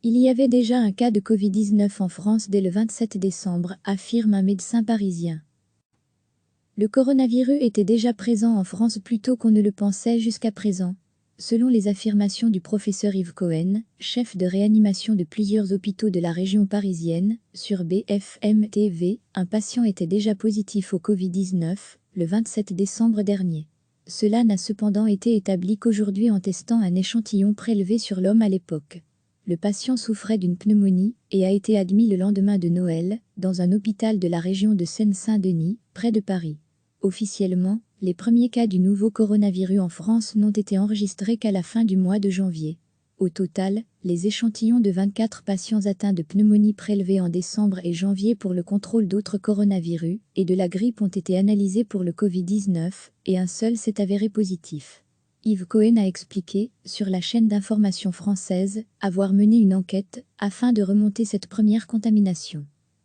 Il y avait déjà un cas de Covid-19 en France dès le 27 décembre, affirme un médecin parisien. Le coronavirus était déjà présent en France plus tôt qu'on ne le pensait jusqu'à présent. Selon les affirmations du professeur Yves Cohen, chef de réanimation de plusieurs hôpitaux de la région parisienne, sur BFM TV, un patient était déjà positif au Covid-19 le 27 décembre dernier. Cela n'a cependant été établi qu'aujourd'hui en testant un échantillon prélevé sur l'homme à l'époque. Le patient souffrait d'une pneumonie et a été admis le lendemain de Noël dans un hôpital de la région de Seine-Saint-Denis, près de Paris. Officiellement, les premiers cas du nouveau coronavirus en France n'ont été enregistrés qu'à la fin du mois de janvier. Au total, les échantillons de 24 patients atteints de pneumonie prélevés en décembre et janvier pour le contrôle d'autres coronavirus et de la grippe ont été analysés pour le Covid-19 et un seul s'est avéré positif. Yves Cohen a expliqué, sur la chaîne d'information française, avoir mené une enquête afin de remonter cette première contamination.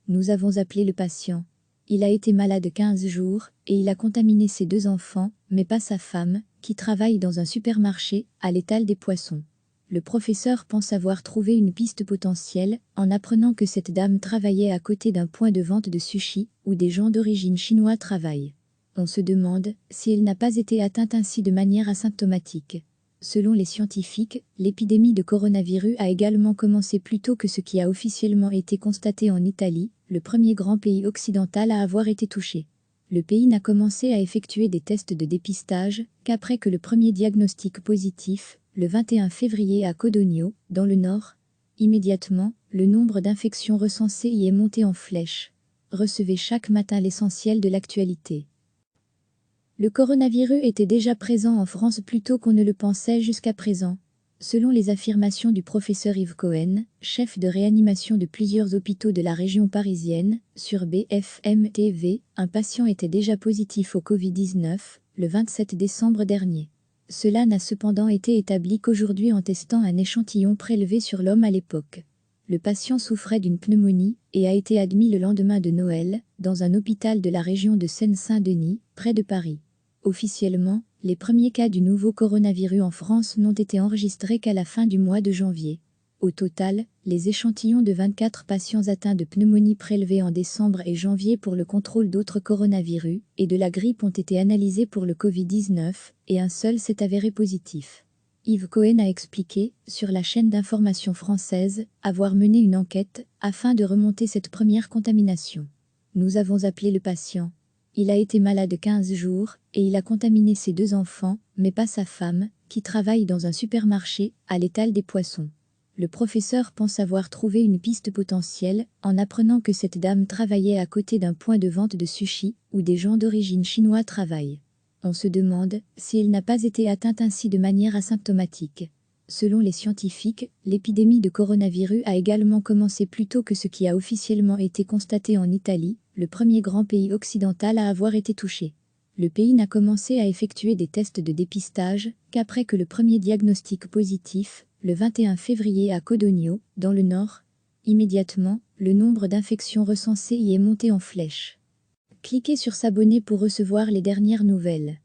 Nous avons appelé le patient. Il a été malade 15 jours et il a contaminé ses 2 enfants, mais pas sa femme, qui travaille dans un supermarché à l'étal des poissons. Le professeur pense avoir trouvé une piste potentielle en apprenant que cette dame travaillait à côté d'un point de vente de sushi où des gens d'origine chinoise travaillent. On se demande si elle n'a pas été atteinte ainsi de manière asymptomatique. Selon les scientifiques, l'épidémie de coronavirus a également commencé plus tôt que ce qui a officiellement été constaté en Italie, le premier grand pays occidental à avoir été touché. Le pays n'a commencé à effectuer des tests de dépistage qu'après que le premier diagnostic positif, le 21 février à Codogno, dans le Nord. Immédiatement, le nombre d'infections recensées y est monté en flèche. Recevez chaque matin l'essentiel de l'actualité. Le coronavirus était déjà présent en France plus tôt qu'on ne le pensait jusqu'à présent. Selon les affirmations du professeur Yves Cohen, chef de réanimation de plusieurs hôpitaux de la région parisienne, sur BFM TV, un patient était déjà positif au Covid-19 le 27 décembre dernier. Cela n'a cependant été établi qu'aujourd'hui en testant un échantillon prélevé sur l'homme à l'époque. Le patient souffrait d'une pneumonie et a été admis le lendemain de Noël dans un hôpital de la région de Seine-Saint-Denis, près de Paris. Officiellement, les premiers cas du nouveau coronavirus en France n'ont été enregistrés qu'à la fin du mois de janvier. Au total, les échantillons de 24 patients atteints de pneumonie prélevés en décembre et janvier pour le contrôle d'autres coronavirus et de la grippe ont été analysés pour le Covid-19 et un seul s'est avéré positif. Yves Cohen a expliqué, sur la chaîne d'information française, avoir mené une enquête afin de remonter cette première contamination. Nous avons appelé le patient. Il a été malade 15 jours et il a contaminé ses 2 enfants, mais pas sa femme, qui travaille dans un supermarché à l'étal des poissons. Le professeur pense avoir trouvé une piste potentielle en apprenant que cette dame travaillait à côté d'un point de vente de sushi où des gens d'origine chinoise travaillent. On se demande si elle n'a pas été atteinte ainsi de manière asymptomatique. Selon les scientifiques, l'épidémie de coronavirus a également commencé plus tôt que ce qui a officiellement été constaté en Italie, le premier grand pays occidental à avoir été touché. Le pays n'a commencé à effectuer des tests de dépistage qu'après que le premier diagnostic positif, le 21 février à Codogno, dans le Nord. Immédiatement, le nombre d'infections recensées y est monté en flèche. Cliquez sur s'abonner pour recevoir les dernières nouvelles.